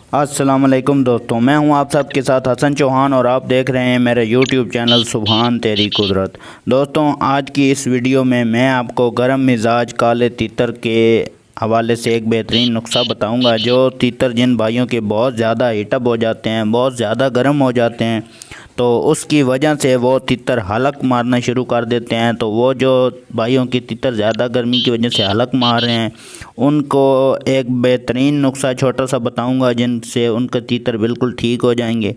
अस्सलाम वालेकुम दोस्तों, मैं हूं आप सबके साथ हसन चौहान और आप देख रहे हैं मेरा यूट्यूब चैनल सुभान तेरी कुदरत। दोस्तों, आज की इस वीडियो में मैं आपको गर्म मिजाज काले तीतर के हवाले से एक बेहतरीन नुस्खा बताऊंगा। जो तीतर जिन भाइयों के बहुत ज़्यादा हीटअप हो जाते हैं, बहुत ज़्यादा गर्म हो जाते हैं, तो उसकी वजह से वो तीतर हलक मारना शुरू कर देते हैं। तो वो जो भाइयों की तीतर ज़्यादा गर्मी की वजह से हलक मार रहे हैं, उनको एक बेहतरीन नुस्खा छोटा सा बताऊंगा जिनसे उनके तीतर बिल्कुल ठीक हो जाएंगे।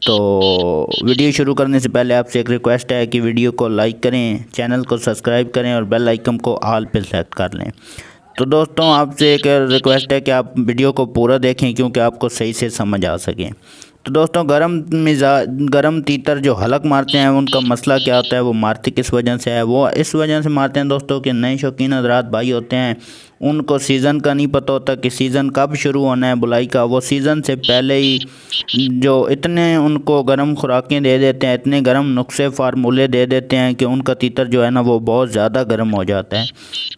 तो वीडियो शुरू करने से पहले आपसे एक रिक्वेस्ट है कि वीडियो को लाइक करें, चैनल को सब्सक्राइब करें और बेल आइकन को ऑल पे सेलेक्ट कर लें। तो दोस्तों, आपसे एक रिक्वेस्ट है कि आप वीडियो को पूरा देखें क्योंकि आपको सही से समझ आ सके। तो दोस्तों, गरम तीतर जो हलक मारते हैं उनका मसला क्या होता है, वो मारते किस वजह से है? वो इस वजह से मारते हैं दोस्तों कि नए शौकीन हज़रात भाई होते हैं, उनको सीज़न का नहीं पता होता कि सीज़न कब शुरू होना है बुलाई का। वो सीज़न से पहले ही जो इतने उनको गर्म खुराकें दे देते हैं, इतने गर्म नुस्खे फार्मूले दे देते हैं कि उनका तीतर जो है ना वो बहुत ज़्यादा गर्म हो जाता है।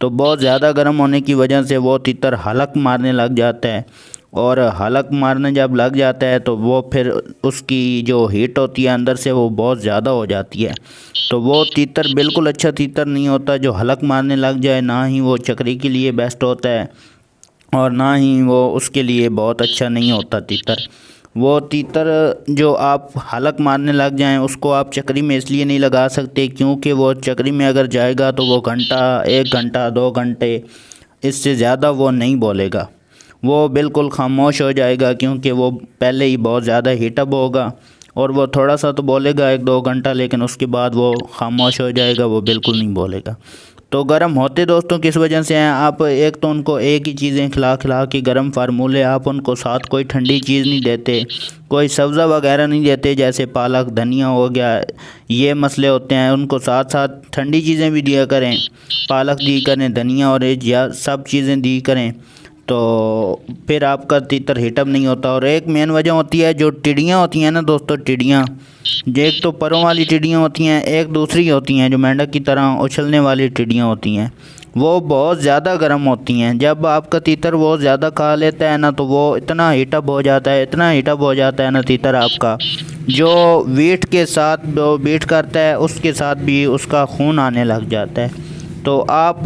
तो बहुत ज़्यादा गर्म होने की वजह से वो तीतर हलक मारने लग जाता है, और हलक मारने जब लग जाता है तो वो फिर उसकी जो हीट होती है अंदर से वो बहुत ज़्यादा हो जाती है। तो वो तीतर बिल्कुल अच्छा तीतर नहीं होता जो हलक मारने लग जाए। ना ही वो चकरी के लिए बेस्ट होता है और ना ही वो उसके लिए बहुत अच्छा नहीं होता तीतर। वो तीतर जो आप हलक मारने लग जाएं उसको आप चकरी में इसलिए नहीं लगा सकते क्योंकि वो चकरी में अगर जाएगा तो वो घंटा, 1 घंटा, 2 घंटे, इससे ज़्यादा वो नहीं बोलेगा। वो बिल्कुल खामोश हो जाएगा क्योंकि वो पहले ही बहुत ज़्यादा हीटअप होगा, और वो थोड़ा सा तो बोलेगा 1-2 घंटा, लेकिन उसके बाद वो खामोश हो जाएगा, वो बिल्कुल नहीं बोलेगा। तो गर्म होते दोस्तों किस वजह से हैं? आप एक तो उनको एक ही चीज़ें खिला खिला के गर्म फार्मूले, आप उनको साथ कोई ठंडी चीज़ नहीं देते, कोई सब्ज़ा वगैरह नहीं देते, जैसे पालक, धनिया हो गया, ये मसले होते हैं। उनको साथ साथ ठंडी चीज़ें भी दिया करें, पालक दी करें, धनिया और या सब चीज़ें दी करें, तो फिर आपका तीतर हीटअप नहीं होता। और एक मेन वजह होती है जो टिड्डियाँ होती हैं ना दोस्तों, टिड्डियाँ, एक तो परों वाली टिड्डियाँ होती हैं, एक दूसरी होती हैं जो मेंढक की तरह उछलने वाली टिड्डियाँ होती हैं, वो बहुत ज़्यादा गर्म होती हैं। जब आपका तीतर वो ज़्यादा खा लेता है ना तो वो इतना हीटअप हो जाता है, इतना हीटअप हो जाता है ना तीतर आपका, जो वीट के साथ जो बीट करता है उसके साथ भी उसका खून आने लग जाता है। तो आप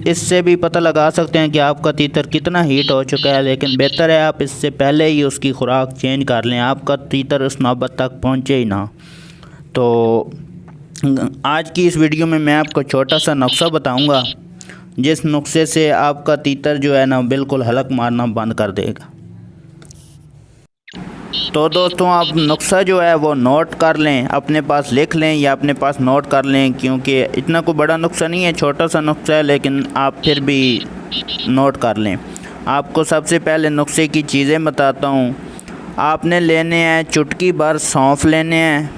इससे भी पता लगा सकते हैं कि आपका तीतर कितना हीट हो चुका है, लेकिन बेहतर है आप इससे पहले ही उसकी खुराक चेंज कर लें, आपका तीतर उस नौबत तक पहुँचे ही ना। तो आज की इस वीडियो में मैं आपको छोटा सा नुस्खा बताऊंगा जिस नुस्खे से आपका तीतर जो है ना बिल्कुल हलक मारना बंद कर देगा। तो दोस्तों, आप नुस्खा जो है वो नोट कर लें, अपने पास लिख लें या अपने पास नोट कर लें, क्योंकि इतना कोई बड़ा नुस्खा नहीं है, छोटा सा नुस्खा है, लेकिन आप फिर भी नोट कर लें। आपको सबसे पहले नुस्खे की चीज़ें बताता हूँ। आपने लेने हैं चुटकी भर सौंफ लेने हैं,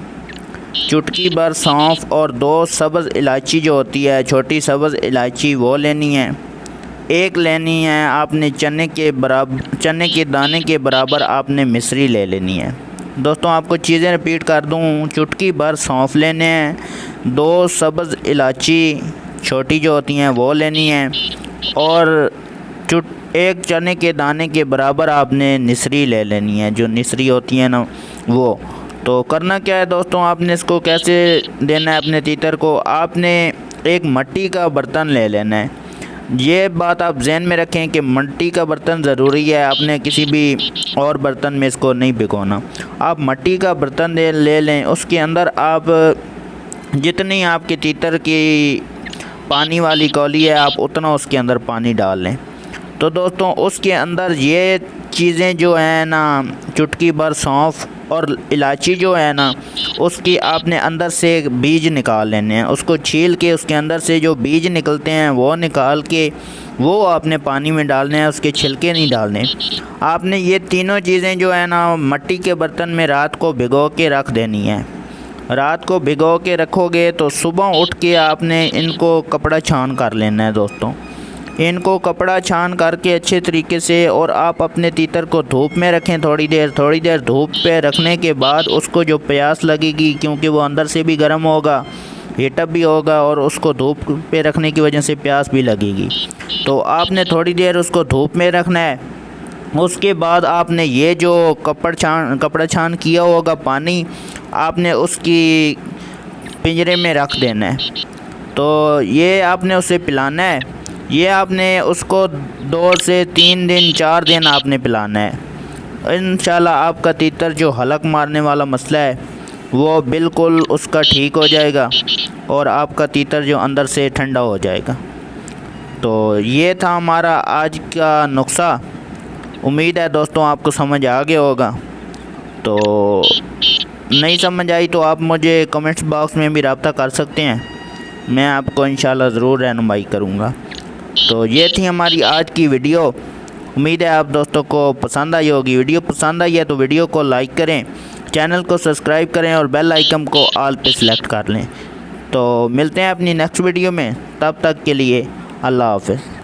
चुटकी भर सौंफ, और 2 सब्ज़ इलायची जो होती है, छोटी सब्ज़ इलायची, वो लेनी है। एक लेनी है आपने चने के दाने के बराबर आपने मिश्री ले लेनी है। दोस्तों, आपको चीज़ें रिपीट कर दूं, चुटकी भर सौंफ लेने हैं, 2 सब्ज़ इलायची छोटी जो होती हैं वो लेनी है, और एक चने के दाने के बराबर आपने मिश्री ले लेनी है, जो मिश्री होती है ना वो। तो करना क्या है दोस्तों, आपने इसको कैसे देना है अपने तीतर को? आपने एक मिट्टी का बर्तन ले लेना है। ये बात आप जहन में रखें कि मिट्टी का बर्तन ज़रूरी है, आपने किसी भी और बर्तन में इसको नहीं भिगोना। आप मिट्टी का बर्तन ले लें, उसके अंदर आप जितनी आपके तीतर की पानी वाली कौली है आप उतना उसके अंदर पानी डाल लें। तो दोस्तों, उसके अंदर ये चीज़ें जो हैं ना, चुटकी भर सौंफ और इलायची जो है ना, उसकी आपने अंदर से बीज निकाल लेने हैं, उसको छील के उसके अंदर से जो बीज निकलते हैं वो निकाल के वो आपने पानी में डालने हैं, उसके छिलके नहीं डालने। आपने ये तीनों चीज़ें जो है ना मिट्टी के बर्तन में रात को भिगो के रख देनी है। रात को भिगो के रखोगे तो सुबह उठ के आपने इनको कपड़ा छान कर लेना है दोस्तों। इनको कपड़ा छान करके अच्छे तरीके से, और आप अपने तीतर को धूप में रखें थोड़ी देर धूप पे रखने के बाद उसको जो प्यास लगेगी, क्योंकि वो अंदर से भी गर्म होगा, हीटअप भी होगा, और उसको धूप पे रखने की वजह से प्यास भी लगेगी, तो आपने थोड़ी देर उसको धूप में रखना है। उसके बाद आपने ये जो कपड़ा छान किया होगा पानी, आपने उसकी पिंजरे में रख देना है। तो ये आपने उसे पिलाना है। ये आपने उसको 2 से 3 दिन 4 दिन आपने पिलाना है। इंशाल्लाह आपका तीतर जो हलक मारने वाला मसला है वो बिल्कुल उसका ठीक हो जाएगा और आपका तीतर जो अंदर से ठंडा हो जाएगा। तो ये था हमारा आज का नुस्खा। उम्मीद है दोस्तों आपको समझ आ गया होगा। तो नहीं समझ आई तो आप मुझे कमेंट्स बॉक्स में भी रब्ता कर सकते हैं, मैं आपको इंशाल्लाह ज़रूर रहनुमाई करूँगा। तो ये थी हमारी आज की वीडियो। उम्मीद है आप दोस्तों को पसंद आई होगी। वीडियो पसंद आई है तो वीडियो को लाइक करें, चैनल को सब्सक्राइब करें और बेल आइकन को ऑल पे सेलेक्ट कर लें। तो मिलते हैं अपनी नेक्स्ट वीडियो में, तब तक के लिए अल्लाह हाफ़िज़।